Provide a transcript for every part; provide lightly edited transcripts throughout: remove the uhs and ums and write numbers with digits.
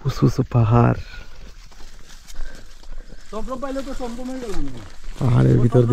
উঁচু উঁচু পাহাড়, পাহাড়ের ভিতর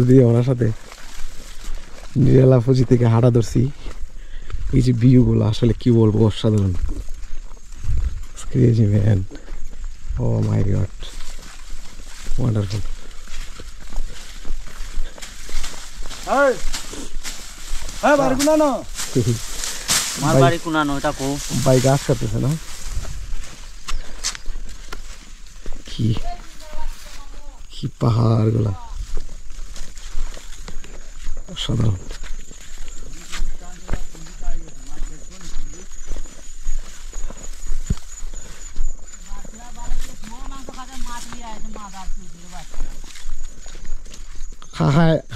দিয়ে ওনার সাথে নিরালা ফুজি থেকে হাঁটা ধরছি। এই যে ভিউ গুলো আসলে কি বলবো, অসাধারণ। Crazy man. Oh my god. Wonderful. Hey. Hey, বাড়ি কুনানো। আমার বাড়ি কুনানো, এটা কো। ভাই গাছ কাটতেছে না? কি পাহাড় গুলা, অসাধারণ।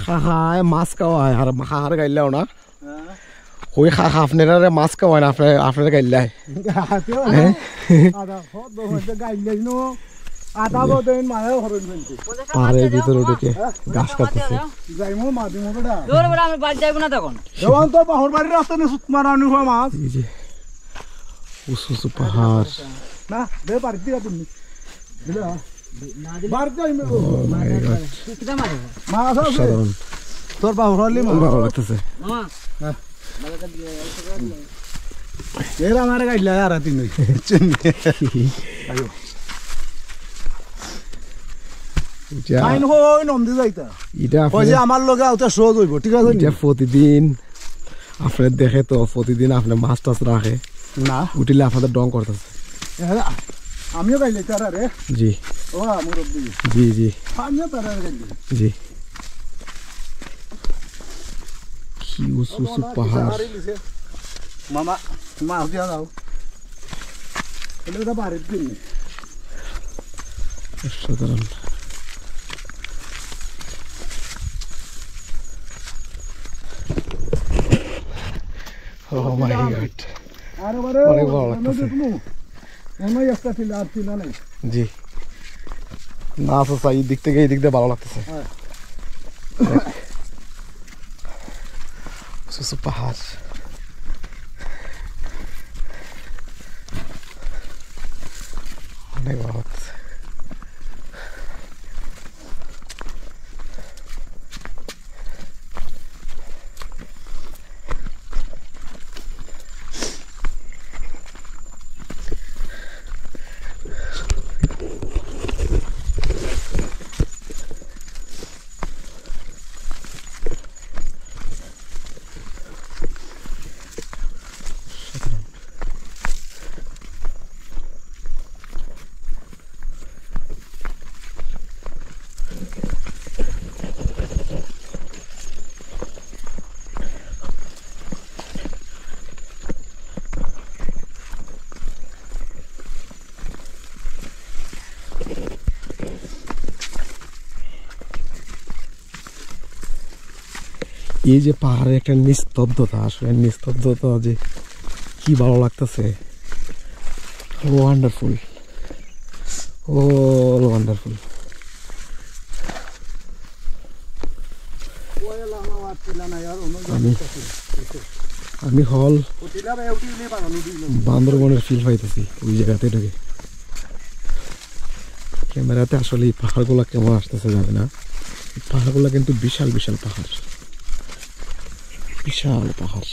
খাহায় মাছ খাওয়ায় আর খাহার গাইলাও না, ওই আপনারা মাছ খাওয়ায় না, আপনারা গাইলাই পাহাড়ের ভিতরে ঢুকে গাছ কাটতেছে। উঁচু উঁচু পাহাড়, তোর বাবু ভালো লাগতেছে। আমার গাইলা আর তিন আমার লগে সহজ হইব, ঠিক আছে? প্রতিদিন আপনার দেখে তো, প্রতিদিন আপনার মাছ টাছ রাখে না, উঠিলে আপনাদের ডং করতেছে। আমিও গাইলে তারা রে। জি ও মুরব্বি, জি জি আমিও তারা গাইলে। জি, কি উঁচু উঁচু পাহাড়। মামা মাছ দিয়া দাও, এটা বাড়ির দিন অসাধারণ। Oh my god, অনেক ভালো লাগতেছে। জি না আচ্ছা, এই দিক থেকে এই দিক দিয়ে ভালো লাগতেছে। পাহাড়, অনেক ভালো লাগতেছে। এই যে পাহাড়ের একটা নিস্তব্ধতা, আসলে নিস্তব্ধতা যে কি ভালো লাগতেছে। ওয়ান্ডারফুল, ও ওয়ান্ডারফুল। আমি হল বান্দরবনের ফিল পাইতেছি ওই জায়গাতে ঢুকে। ক্যামেরাতে আসলে এই পাহাড়গুলা কেমন আসতেছে যাবে না, পাহাড়গুলা কিন্তু বিশাল বিশাল পাহাড়, বিশাল পাহাড়।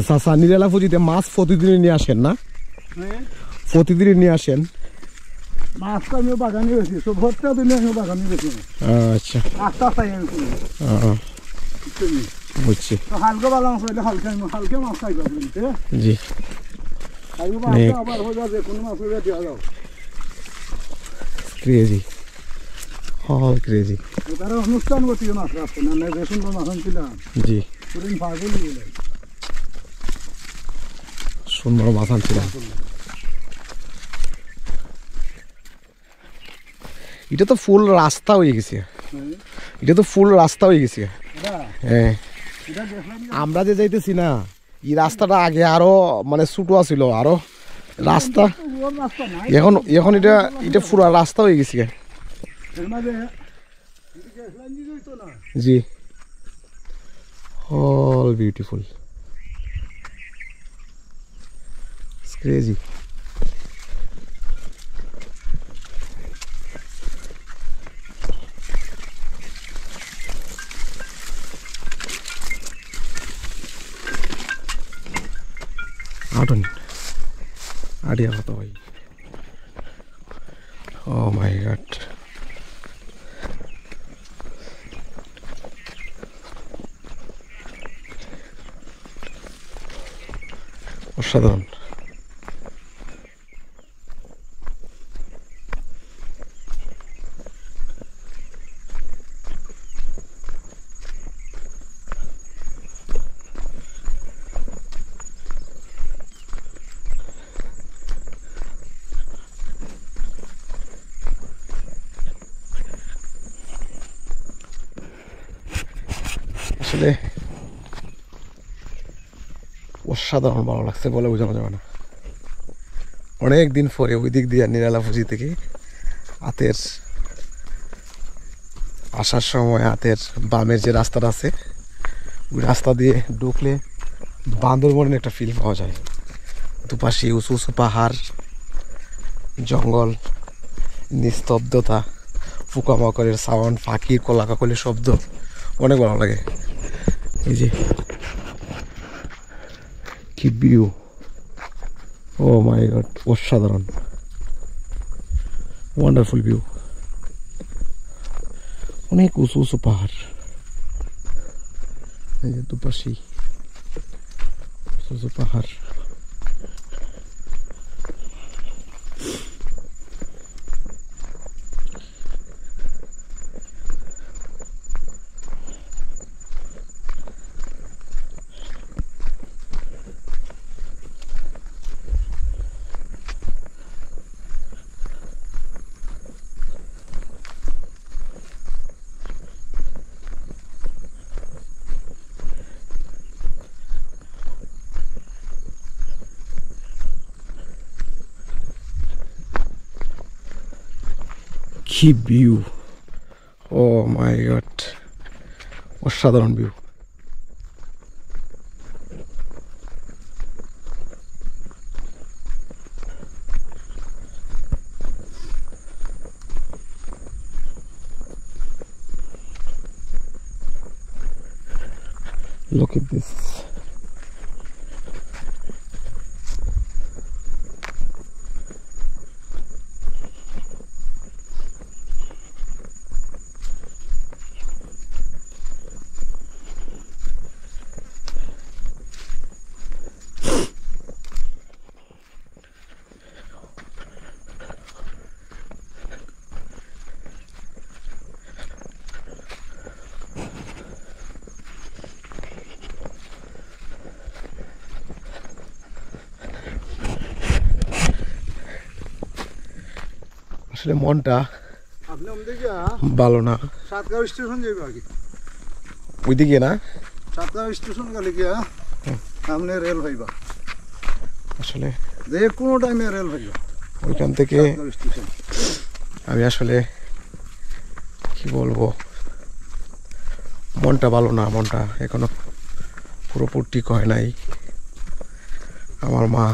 চাচা নিরালা পুঁজিতে মাছ প্রতিদিনই নিয়ে আসেন না? প্রতিদিনই নিয়ে আসেন মাছ? তো আমিও বাগানে গেছি, সব ভর্তা দিনে আমিও বাগানে গেছি। আচ্ছা আটটা চাই বুঝছি। হালকা ভালো মাছ হইলে হালকা মাছ খাই জি, আবার হয়ে যাবে কোনো মাছ হয়ে দেওয়া যাও। ক্রেজি, হল ক্রেজি। তারা অনুষ্ঠান করছি মাছ রাখছে না, যে সুন্দর মাছ আনছিলাম। জি, পাগল সুন্দর মাছ আনছিলাম। এটা তো ফুল রাস্তা হয়ে গেছে, এটা তো ফুল রাস্তা হয়ে গেছে। হ্যাঁ আমরা যে যাইতেছি না এই রাস্তাটা আগে আরো মানে ছোটো আছিল আরো রাস্তা, এখন এখন এটা এটা পুরো রাস্তা হয়ে গেছে। জি all beautiful, it's crazy. Audun, adia kata boy. Oh my god. অসাধারণ। আসলে অসাধারণ ভালো লাগছে বলে বোঝানো যাবে না। অনেক দিন পরে ওই দিক দিয়ে নিরালাপুজি থেকে হাতের আসার সময় হাতের বামের যে রাস্তাটা আছে ওই রাস্তা দিয়ে ঢুকলে বান্দরবনের একটা ফিল পাওয়া যায়। দুপাশে উঁচু উঁচু পাহাড়, জঙ্গল, নিস্তব্ধতা, পোকামাকড়ের সাউন্ড, পাখির কলাকাকলির শব্দ অনেক ভালো লাগে। এই যে কি ভিউ, ও মাই গড অসাধারণ, ওয়ান্ডারফুল ভিউ। অনেক উঁচু উঁচু পাহাড়, এই যে দুপাশে উঁচু উঁচু পাহাড়। কি ভিউ, ও মাই গড অসাধারণ ভিউ। Look at this. আসলে মনটা ভালো না। সাতগাঁও স্টেশন যাবে আগে ওইদিকে না, সাতগাঁও স্টেশন গেলে গিয়া সামনে রেল ভাইবা, আসলে যে কোনো টাইমে রেল ভাইবা ওইখান থেকে। স্টেশন আমি আসলে কি বলবো, মনটা ভালো না, মনটা এখনো পুরোপুরি ঠিক হয় নাই। আমার মা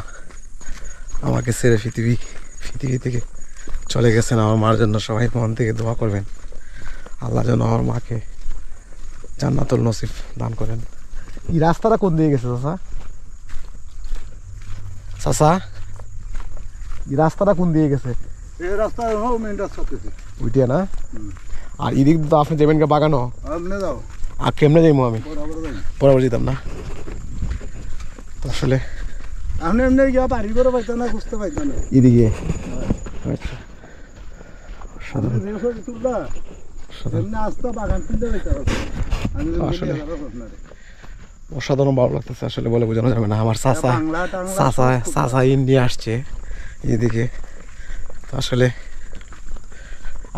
আমাকে ছেড়ে পৃথিবী থেকে চলে গেছেন। আমার মার জন্য সবাই মন থেকে দোয়া করবেন, আল্লাহ যেন আমার মাকে জান্নাতুল নসিব দান করেন। এই রাস্তাটা কোন দিকে গেছে চাচা? চাচা এই রাস্তাটা কোন দিকে গেছে? এই রাস্তা মেন রাস্তা ওইটা না, আর এদিক তো আপনি যাবেন কে বাগানো? আপনি যাও আর কেমনে যাইবো আমি? বরাবর যেতাম না আসলে। আপনি এমনি গিয়া বাড়ি করে পাইতেন না, বুঝতে পাইতেন না এদিকে। আচ্ছা অসাধারণ ভালো লাগতেছে আসলে বলে বোঝানো যাবে না। আমার চাচা ইন্ডিয়া আসছে এদিকে, তো আসলে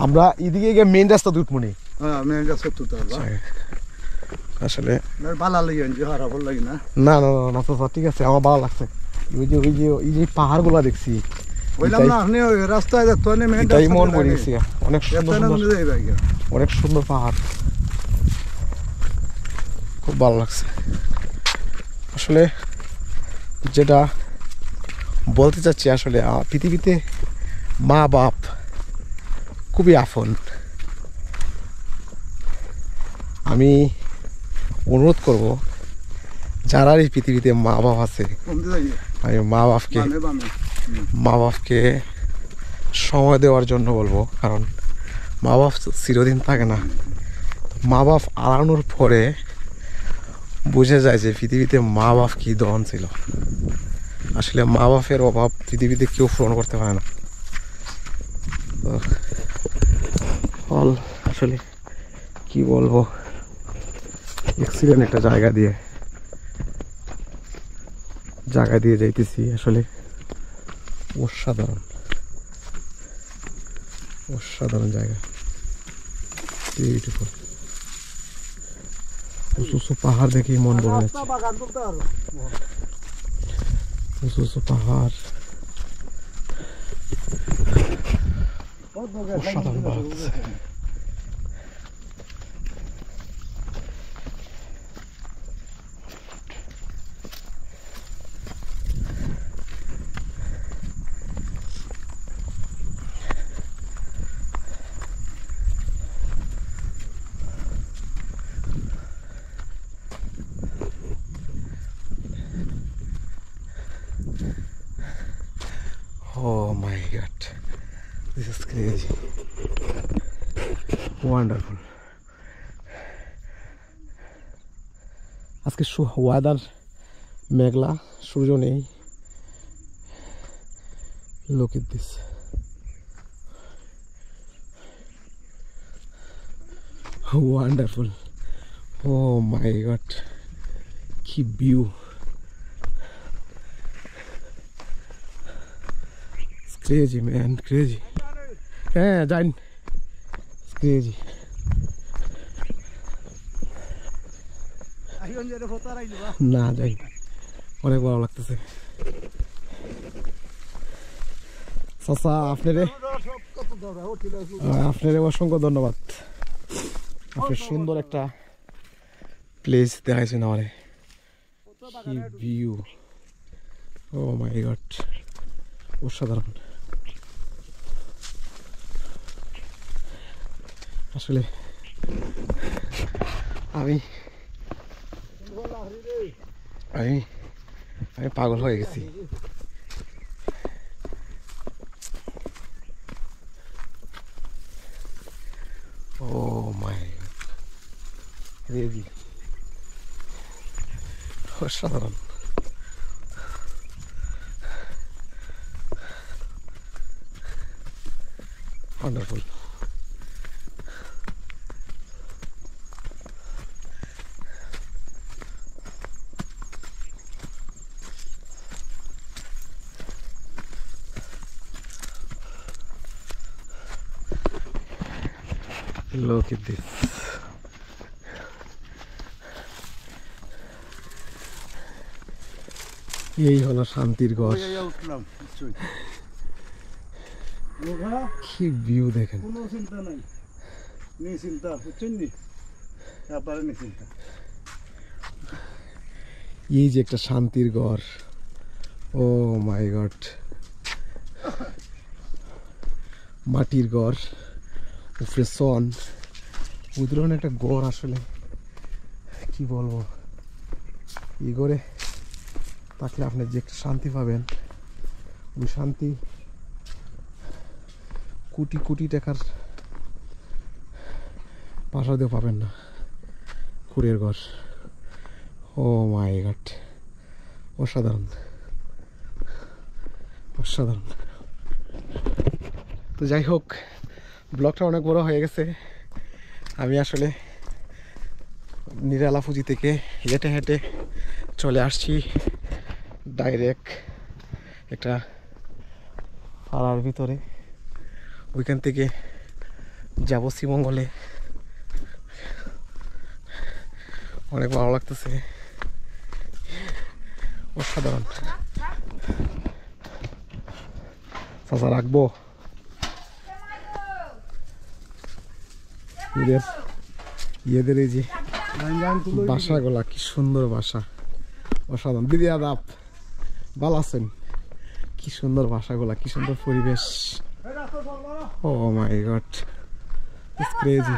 আমরা এদিকে গিয়ে মেইন রাস্তা দুটমুনি হ্যাঁ আমি এটা সত্য তো আসলে ভালো লাগে যে হারাবার লাগে না না না না না চাচা ঠিক আছে আমার ভালো লাগছে এই যে পাহাড়গুলো দেখছি বললাম না আপনি ওই রাস্তায় যাচ্ছ না মেন এটাই মন করে গেছি অনেক সুন্দর রাস্তা না সুন্দর যাই ভাই অনেক সুন্দর পাহাড় খুব ভালো লাগছে আসলে যেটা বলতে চাচ্ছি আসলে পৃথিবীতে মা বাপ খুবই আপন আমি অনুরোধ করব যারা এই পৃথিবীতে মা বাপ আছে কমতে যাই আমি মা বাপকে সময় দেওয়ার জন্য বলবো কারণ মা বাপ চিরদিন থাকে না মা বাপ হারানোর পরে বুঝে যায় যে পৃথিবীতে মা বাপ কি দহন ছিল আসলে মা বাপের অভাব পৃথিবীতে কেউ পূরণ করতে পারে না ফল আসলে কি বলবো এক্সিলেন্ট একটা জায়গা দিয়ে যাইতেছি আসলে অসাধারণ জায়গা বিউটিফুল উঁচু পাহাড় দেখেই মন ভরে যাচ্ছে উঁচু পাহাড় অসাধারণ ভালো লাগছে Oh my god, this is crazy, wonderful. আজকে ওয়েদার মেঘলা সূর্য নেই look at this wonderful oh my god কি ভিউ crazy man crazy হ্যাঁ জান crazy না যাই অনেক ভালো লাগতেছে চাচা আপনারে অসংখ্য ধন্যবাদ আপনি সুন্দর একটা প্লেস দেখাইছেন আমারে কি ভিউ ও মাই গড অসাধারণ আসলে আমি পাগল হয়ে গেছি ও মাই রেডি অসাধারণ wonderful look at this এই হলো শান্তির ঘর কি ভিউ দেখেন কোনো চিন্তা নাই নিশ্চিন্তা বুঝছেন নি তারপরে নিশ্চিন্তা এই যে একটা শান্তির ঘর ও মাই গড মাটির ঘর উপরে সন ওই ধরনের একটা ঘর আসলে কি বলবো এই ঘরে থাকলে আপনি যে একটা শান্তি পাবেন ওই শান্তি কোটি কোটি টাকার বাসাতেও পাবেন না কুড়ের ঘর ও মাই গড অসাধারণ অসাধারণ তো যাই হোক ব্লগটা অনেক বড় হয়ে গেছে আমি আসলে নিরালা ফুজি থেকে হেঁটে হেঁটে চলে আসছি ডাইরেক্ট একটা পাড়ার ভিতরে ওইখান থেকে যাবো শ্রীমঙ্গলে, অনেক ভালো লাগতেছে, অসাধারণ। চাচা রাখবো ইয়েদের এই যে বাসাগুলা, কি সুন্দর বাসা, অসাধারণ। দিদি আদাব, ভালো আছেন? কি সুন্দর বাসাগুলা, কি সুন্দর পরিবেশ। Oh my God, it's crazy,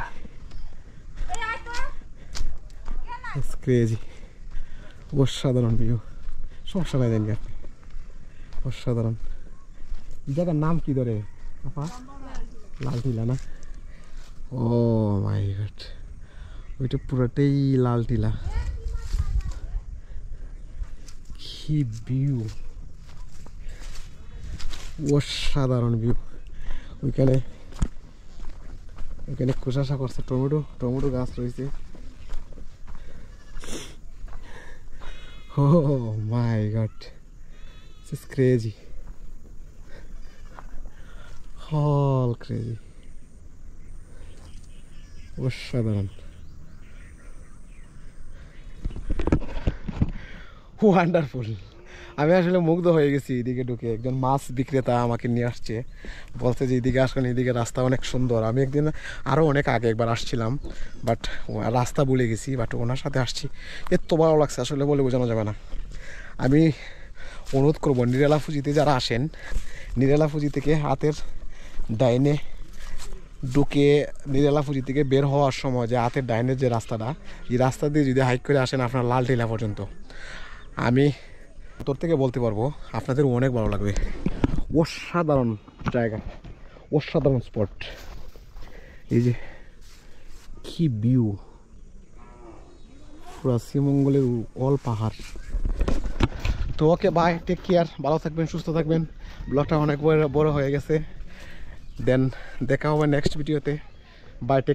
it's crazy. অসাধারণ ভিউ, সমস্যা নাই জানি আপনি, অসাধারণ। এই জায়গার নাম কি ধরে আপা? লাল টিলা না? ও মাই গড, ওইটা পুরোটাই লাল টিলা। কি ভিউ, অসাধারণ ভিউ। ওইখানে ওইখানে খোসা করছে, টমেটো গাছ রয়েছে। Oh my God, it's crazy, all crazy, অসাধারণ, ওয়ান্ডারফুল। আমি আসলে মুগ্ধ হয়ে গেছি। এদিকে ঢুকে একজন মাছ বিক্রেতা আমাকে নিয়ে আসছে, বলছে যে এদিকে আসবেন, এদিকে রাস্তা অনেক সুন্দর। আমি একদিন আরও অনেক আগে একবার আসছিলাম, বাট রাস্তা ভুলে গেছি, বাট ওনার সাথে আসছি, এত ভালো লাগছে আসলে বলে বোঝানো যাবে না। আমি অনুরোধ করব, নিরালা ফুজিতে যারা আসেন, নিরালা ফুজি থেকে হাতের ডাইনে ঢুকে নিরালা ফুজি থেকে বের হওয়ার সময় যে হাতের ডাইনের যে রাস্তাটা, এই রাস্তা দিয়ে যদি হাইক করে আসেন আপনার লাল টিলা পর্যন্ত, আমি তোর থেকে বলতে পারবো আপনাদের অনেক ভালো লাগবে। অসাধারণ জায়গা, অসাধারণ স্পট। এই যে কি ভিউ, পুরো শ্রীমঙ্গলের অল পাহাড়। তো ওকে বাই, টেক কেয়ার, ভালো থাকবেন, সুস্থ থাকবেন। ব্লগটা অনেক বড় হয়ে গেছে, দেন দেখা হবে নেক্সট ভিডিওতে। Bye, take.